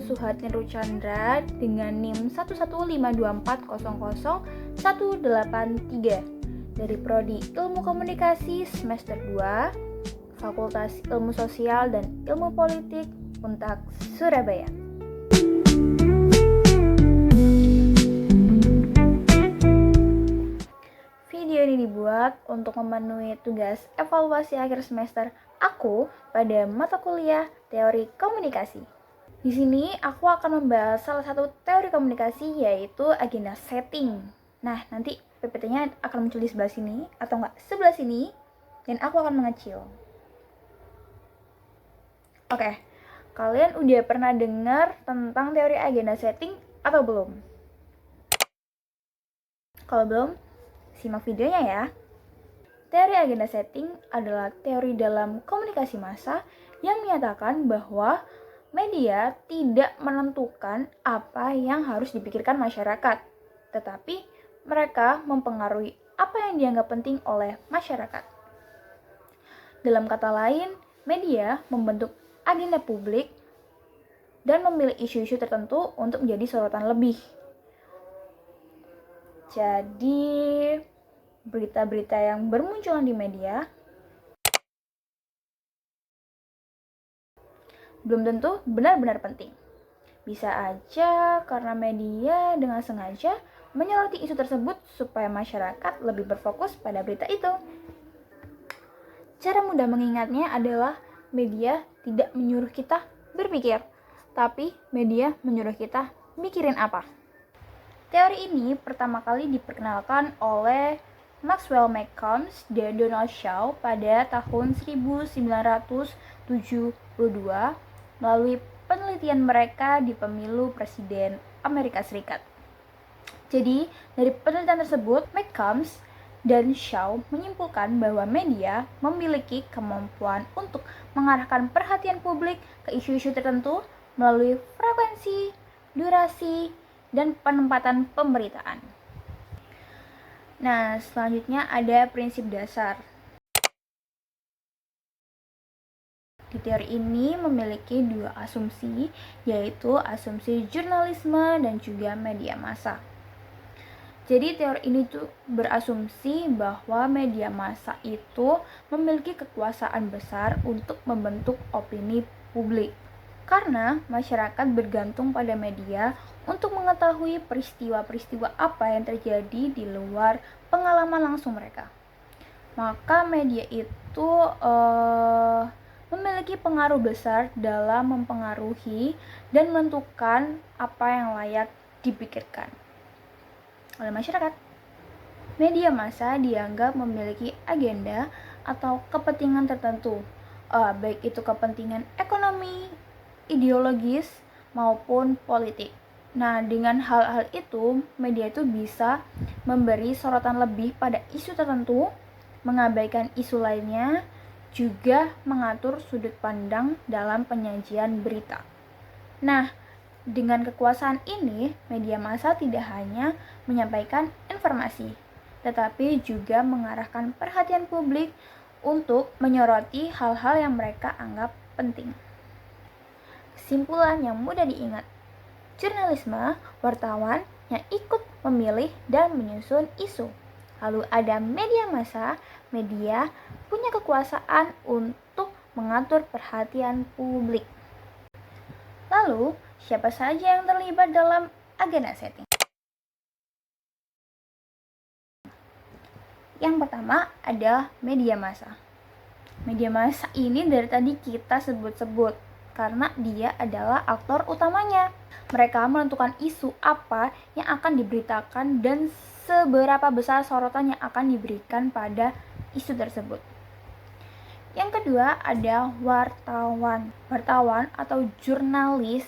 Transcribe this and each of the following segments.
Suhartindra Chandra dengan NIM 11524000183 dari Prodi Ilmu Komunikasi semester 2, Fakultas Ilmu Sosial dan Ilmu Politik, Untak Surabaya. Video ini dibuat untuk memenuhi tugas evaluasi akhir semester aku pada mata kuliah Teori Komunikasi. Di sini aku akan membahas salah satu teori komunikasi, yaitu agenda setting. Nah, nanti PPT-nya akan muncul di sebelah sini atau enggak sebelah sini, dan aku akan mengecil. Oke, kalian udah pernah dengar tentang teori agenda setting atau belum? Kalau belum, simak videonya ya. Teori agenda setting adalah teori dalam komunikasi massa yang menyatakan bahwa media tidak menentukan apa yang harus dipikirkan masyarakat, tetapi mereka mempengaruhi apa yang dianggap penting oleh masyarakat. Dalam kata lain, media membentuk agenda publik dan memilih isu-isu tertentu untuk menjadi sorotan lebih. Jadi, berita-berita yang bermunculan di media belum tentu benar-benar penting. Bisa aja karena media dengan sengaja menyoroti isu tersebut supaya masyarakat lebih berfokus pada berita itu. Cara mudah mengingatnya adalah media tidak menyuruh kita berpikir, tapi media menyuruh kita mikirin apa. Teori ini pertama kali diperkenalkan oleh Maxwell Malcolms dan Donald Shaw pada tahun 1972 melalui penelitian mereka di pemilu presiden Amerika Serikat. Jadi, dari penelitian tersebut, Malcolms dan Shaw menyimpulkan bahwa media memiliki kemampuan untuk mengarahkan perhatian publik ke isu-isu tertentu melalui frekuensi, durasi, dan penempatan pemberitaan. Nah, selanjutnya ada prinsip dasar. Di teori ini memiliki dua asumsi, yaitu asumsi jurnalisme dan juga media massa. Jadi teori ini tuh berasumsi bahwa media massa itu memiliki kekuasaan besar untuk membentuk opini publik. Karena masyarakat bergantung pada media untuk mengetahui peristiwa-peristiwa apa yang terjadi di luar pengalaman langsung mereka. Maka media itu memiliki pengaruh besar dalam mempengaruhi dan menentukan apa yang layak dipikirkan oleh masyarakat. Media massa dianggap memiliki agenda atau kepentingan tertentu, baik itu kepentingan ekonomi, ideologis, maupun politik. Nah, dengan hal-hal itu, media itu bisa memberi sorotan lebih pada isu tertentu, mengabaikan isu lainnya, juga mengatur sudut pandang dalam penyajian berita. Nah, dengan kekuasaan ini, media massa tidak hanya menyampaikan informasi, tetapi juga mengarahkan perhatian publik untuk menyoroti hal-hal yang mereka anggap penting. Kesimpulan yang mudah diingat, jurnalisme, wartawan yang ikut memilih dan menyusun isu. Lalu ada media massa, media punya kekuasaan untuk mengatur perhatian publik. Lalu, siapa saja yang terlibat dalam agenda setting? Yang pertama ada media massa. Media massa ini dari tadi kita sebut-sebut karena dia adalah aktor utamanya. Mereka menentukan isu apa yang akan diberitakan dan seberapa besar sorotan yang akan diberikan pada isu tersebut. Yang kedua ada wartawan. Wartawan atau jurnalis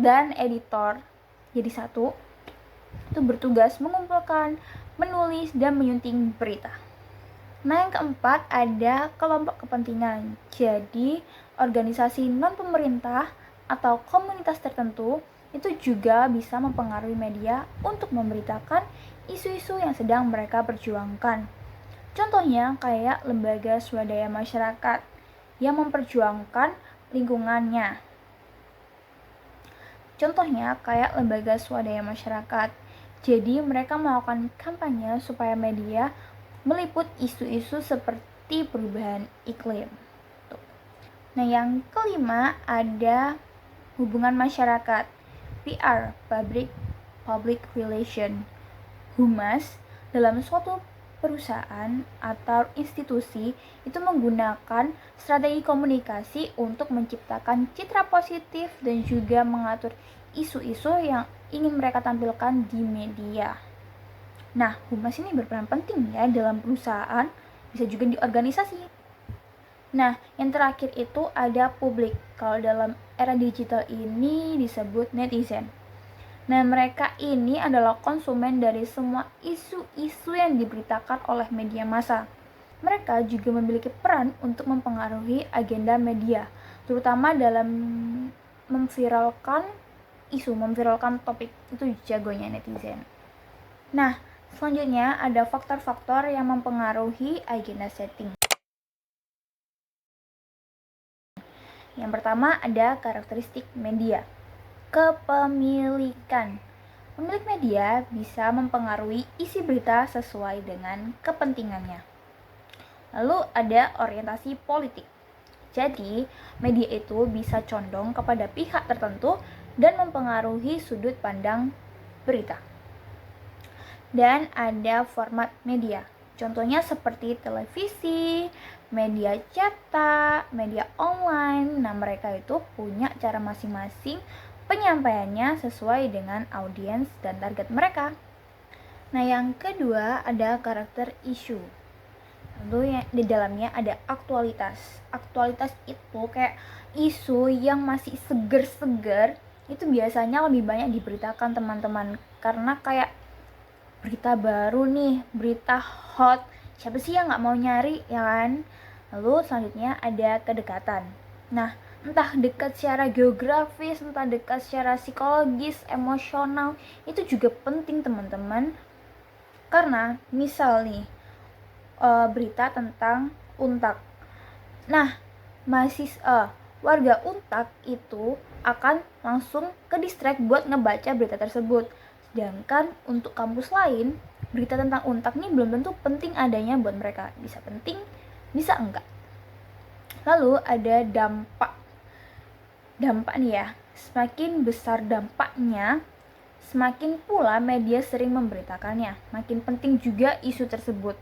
dan editor jadi satu, itu bertugas mengumpulkan, menulis, dan menyunting berita. Nah, yang keempat ada kelompok kepentingan. Jadi, organisasi non-pemerintah atau komunitas tertentu itu juga bisa mempengaruhi media untuk memberitakan isu-isu yang sedang mereka perjuangkan. Contohnya kayak lembaga swadaya masyarakat yang memperjuangkan lingkungannya. Contohnya kayak lembaga swadaya masyarakat. Jadi mereka melakukan kampanye supaya media meliput isu-isu seperti perubahan iklim. Nah, yang kelima ada hubungan masyarakat. PR, Public Relation. Humas dalam suatu perusahaan atau institusi itu menggunakan strategi komunikasi untuk menciptakan citra positif dan juga mengatur isu-isu yang ingin mereka tampilkan di media. Nah, humas ini berperan penting ya dalam perusahaan, bisa juga di organisasi. Nah, yang terakhir itu ada publik. Kalau dalam era digital ini disebut netizen. Nah, mereka ini adalah konsumen dari semua isu-isu yang diberitakan oleh media massa. Mereka juga memiliki peran untuk mempengaruhi agenda media, terutama dalam memviralkan isu, memviralkan topik. Itu jagonya netizen. Nah, selanjutnya ada faktor-faktor yang mempengaruhi agenda setting. Yang pertama ada karakteristik media. Kepemilikan. Pemilik media bisa mempengaruhi isi berita sesuai dengan kepentingannya. Lalu ada orientasi politik. Jadi, media itu bisa condong kepada pihak tertentu dan mempengaruhi sudut pandang berita. Dan ada format media. Contohnya seperti televisi, media cetak, media online. Nah, mereka itu punya cara masing-masing penyampaiannya sesuai dengan audiens dan target mereka. Nah, yang kedua ada karakter isu. Lalu yang di dalamnya ada aktualitas. Aktualitas itu kayak isu yang masih seger-seger, itu biasanya lebih banyak diberitakan teman-teman, karena kayak berita baru nih, berita hot, siapa sih yang nggak mau nyari, ya kan? Lalu selanjutnya ada kedekatan. Nah, entah dekat secara geografis, entah dekat secara psikologis, emosional, itu juga penting teman-teman. Karena misal nih, berita tentang Untak. Nah, warga Untak itu akan langsung ke distract buat ngebaca berita tersebut. Sedangkan untuk kampus lain, berita tentang Untak nih belum tentu penting adanya buat mereka. Bisa penting, bisa enggak. Lalu ada dampak nih ya. Semakin besar dampaknya, semakin pula media sering memberitakannya. Makin penting juga isu tersebut.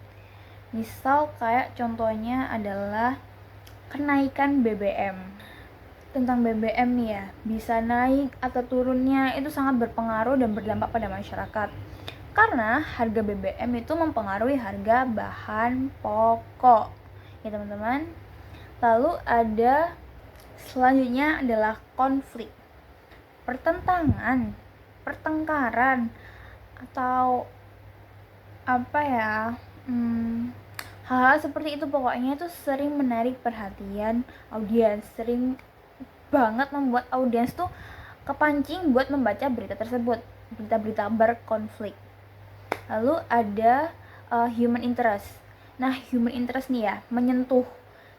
Misal kayak contohnya adalah kenaikan BBM. Tentang BBM nih ya, bisa naik atau turunnya itu sangat berpengaruh dan berdampak pada masyarakat. Karena harga BBM itu mempengaruhi harga bahan pokok. Ya teman-teman. Lalu ada selanjutnya adalah konflik, pertentangan, pertengkaran, atau apa ya, hal-hal seperti itu pokoknya itu sering menarik perhatian audiens, sering banget membuat audiens tuh kepancing buat membaca berita tersebut, berita-berita berkonflik. Lalu ada human interest. Nah, human interest nih ya, menyentuh.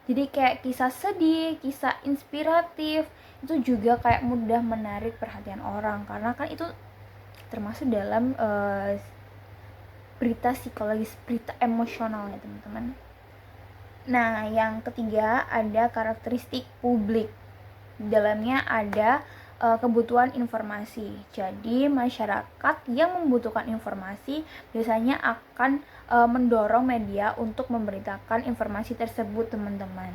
Jadi kayak kisah sedih, kisah inspiratif, itu juga kayak mudah menarik perhatian orang, karena kan itu termasuk dalam berita psikologis, berita emosional ya teman-teman. Nah, yang ketiga ada karakteristik publik. Di dalamnya ada kebutuhan informasi. Jadi masyarakat yang membutuhkan informasi biasanya akan mendorong media untuk memberitakan informasi tersebut teman-teman.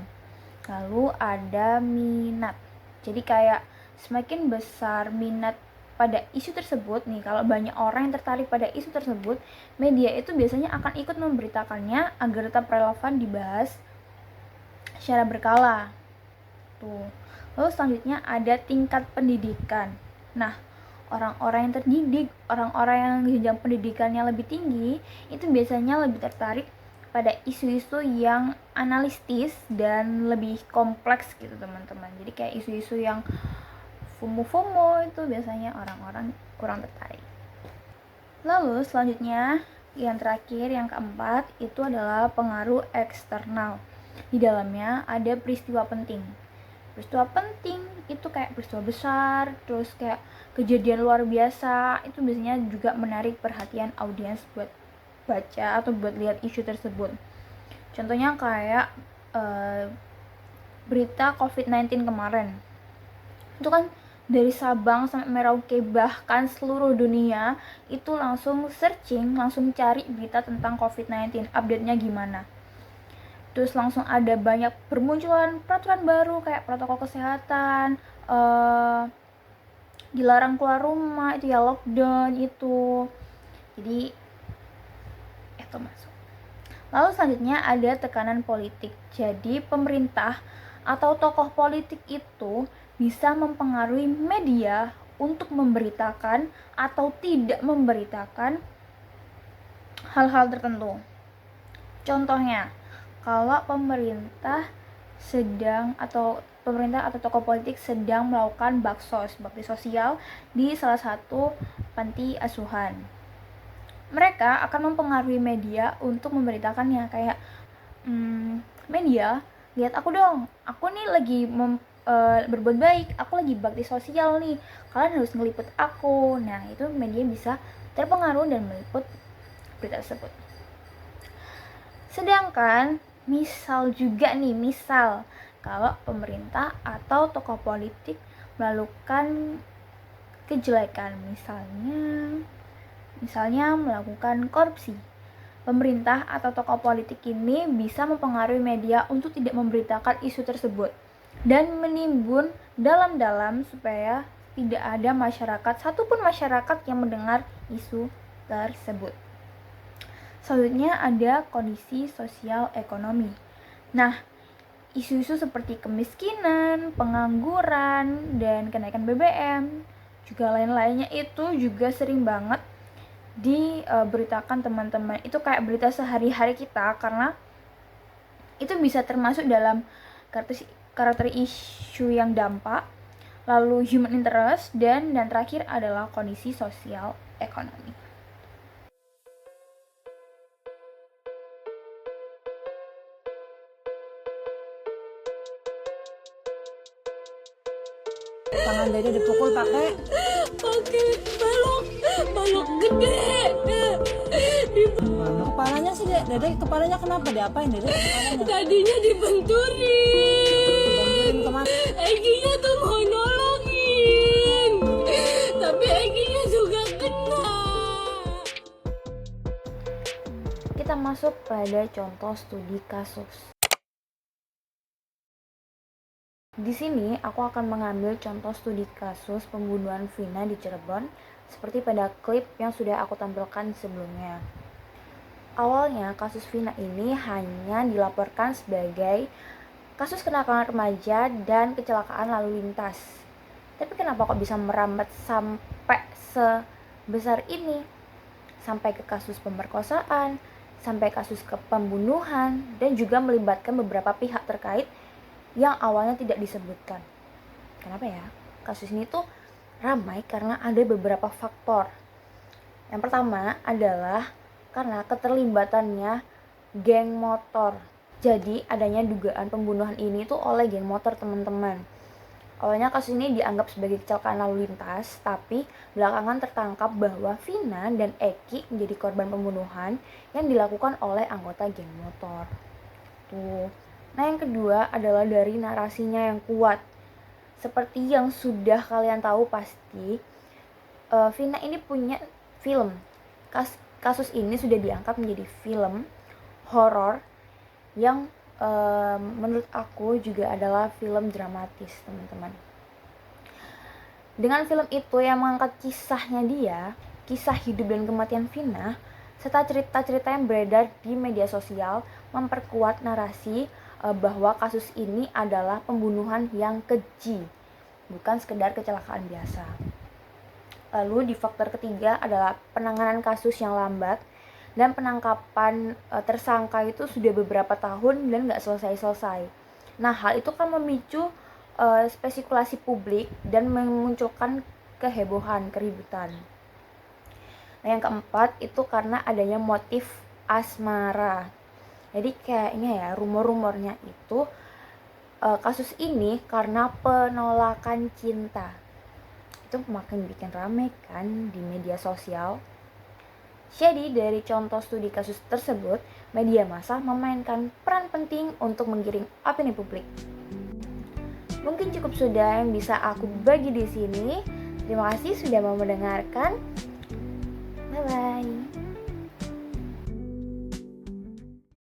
Lalu ada minat. Jadi kayak semakin besar minat pada isu tersebut nih, kalau banyak orang yang tertarik pada isu tersebut, media itu biasanya akan ikut memberitakannya agar tetap relevan dibahas secara berkala. Tuh. Lalu selanjutnya ada tingkat pendidikan. Nah, orang-orang yang terdidik, orang-orang yang jenjang pendidikannya lebih tinggi, itu biasanya lebih tertarik pada isu-isu yang analitis dan lebih kompleks gitu teman-teman. Jadi kayak isu-isu yang FOMO itu biasanya orang-orang kurang tertarik. Lalu selanjutnya yang terakhir, yang keempat, itu adalah pengaruh eksternal. Di dalamnya ada peristiwa penting. peristiwa penting, itu kayak peristiwa besar, terus kayak kejadian luar biasa, itu biasanya juga menarik perhatian audiens buat baca atau buat lihat isu tersebut. Contohnya kayak berita COVID-19 kemarin, itu kan dari Sabang sampai Merauke, bahkan seluruh dunia itu langsung searching, langsung cari berita tentang COVID-19, update-nya gimana. Terus langsung ada banyak bermunculan peraturan baru kayak protokol kesehatan, dilarang keluar rumah, itu ya lockdown itu. Jadi itu masuk. Lalu selanjutnya ada tekanan politik. Jadi pemerintah atau tokoh politik itu bisa mempengaruhi media untuk memberitakan atau tidak memberitakan hal-hal tertentu. Contohnya, kalau pemerintah atau tokoh politik sedang melakukan bakti sosial di salah satu panti asuhan, mereka akan mempengaruhi media untuk memberitakannya kayak media, lihat aku dong, aku nih lagi berbuat baik, aku lagi bakti sosial nih, kalian harus ngeliput aku. Nah, itu media bisa terpengaruh dan meliput berita tersebut. Sedangkan misal kalau pemerintah atau tokoh politik melakukan kejelekan, misalnya melakukan korupsi, pemerintah atau tokoh politik ini bisa mempengaruhi media untuk tidak memberitakan isu tersebut dan menimbun dalam-dalam supaya tidak ada satupun masyarakat yang mendengar isu tersebut. Selanjutnya ada kondisi sosial ekonomi. Nah, isu-isu seperti kemiskinan, pengangguran, dan kenaikan BBM, juga lain-lainnya itu juga sering banget diberitakan teman-teman. Itu kayak berita sehari-hari kita, karena itu bisa termasuk dalam karakter isu yang dampak, lalu human interest, dan terakhir adalah kondisi sosial ekonomi. Tangan Dede dipukul pakai balok gede. Kepalanya sih Dede, kepalanya kenapa? Diapain Dede kepalanya? Tadinya dibenturin kemana? Eginya tuh mau nolongin, tapi Eginya juga kena. Kita masuk pada contoh studi kasus. Di sini aku akan mengambil contoh studi kasus pembunuhan Vina di Cirebon seperti pada klip yang sudah aku tampilkan sebelumnya. Awalnya kasus Vina ini hanya dilaporkan sebagai kasus kenakalan remaja dan kecelakaan lalu lintas. Tapi kenapa kok bisa merambat sampai sebesar ini? Sampai ke kasus pemerkosaan, sampai kasus pembunuhan, dan juga melibatkan beberapa pihak terkait yang awalnya tidak disebutkan. Kenapa ya? Kasus ini tuh ramai karena ada beberapa faktor. Yang pertama adalah karena keterlibatannya geng motor. Jadi adanya dugaan pembunuhan ini tuh oleh geng motor, teman-teman. Awalnya kasus ini dianggap sebagai kecelakaan lalu lintas, tapi belakangan tertangkap bahwa Vina dan Eki menjadi korban pembunuhan yang dilakukan oleh anggota geng motor. Tuh. Nah, yang kedua adalah dari narasinya yang kuat. Seperti yang sudah kalian tahu pasti, Vina ini punya film. Kasus ini sudah diangkat menjadi film horor yang menurut aku juga adalah film dramatis, teman-teman. Dengan film itu yang mengangkat kisahnya dia, kisah hidup dan kematian Vina, serta cerita-cerita yang beredar di media sosial memperkuat narasi bahwa kasus ini adalah pembunuhan yang keji, bukan sekedar kecelakaan biasa. Lalu di faktor ketiga adalah penanganan kasus yang lambat dan penangkapan tersangka itu sudah beberapa tahun dan gak selesai-selesai. Nah, hal itu kan memicu spekulasi publik dan memunculkan kehebohan, keributan. Nah, yang keempat itu karena adanya motif asmara. Jadi kayaknya ya rumor-rumornya itu kasus ini karena penolakan cinta. Itu makin bikin rame kan di media sosial. Jadi dari contoh studi kasus tersebut, media massa memainkan peran penting untuk menggiring opini publik. Mungkin cukup sudah yang bisa aku bagi di sini. Terima kasih sudah mau mendengarkan. Bye bye.